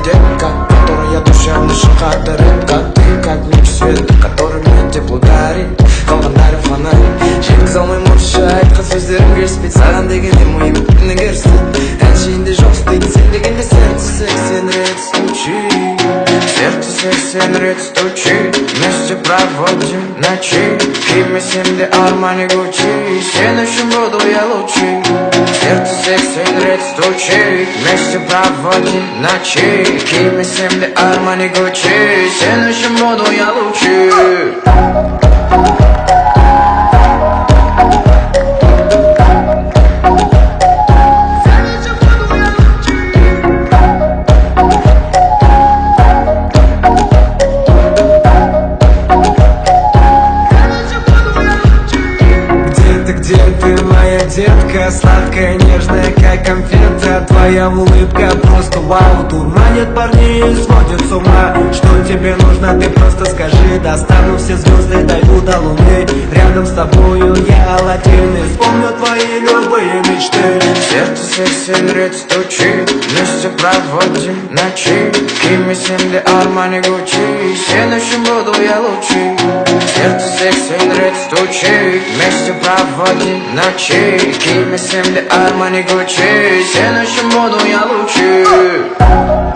детка, которая душевно шикарна редко. Ты как луч света, который мне тепло дарит. Қалғандары фонарь, жеңіс алмай мұрша айтқан сөздерім керіспейді. Саған дегенде миым бүтін керісті. Әншейінде жоқ істейді сен дегенде сердце 60 рет стучит. Сердце 60 рет стучит. Вместе проводим ночи. Кимесем де Армани Гуччи. Сен үшін буду я лучший. Сердце 60 рет стучит. Вместе проводим ночи. Кимесем де Армани Гуччи. Сен үшін буду я лучший. Где ты, моя детка, сладкая, нежная, как конфета. Твоя улыбка просто вау, дурманит парней и сводит с ума. Что тебе нужно, ты просто скажи. Достану все звезды, дойду до луны. Рядом с тобою я Аладдин, исполню твои любые мечты. Сердце 60 рет стучит. Вместе проводим ночи. Кимесем де Армани Гуччи. Сен үшін буду я лучший. Сердце 60 рет стучит. Вместе проводим ночи. Кимесем де Армани Гуччи. Сен үшін буду я лучший.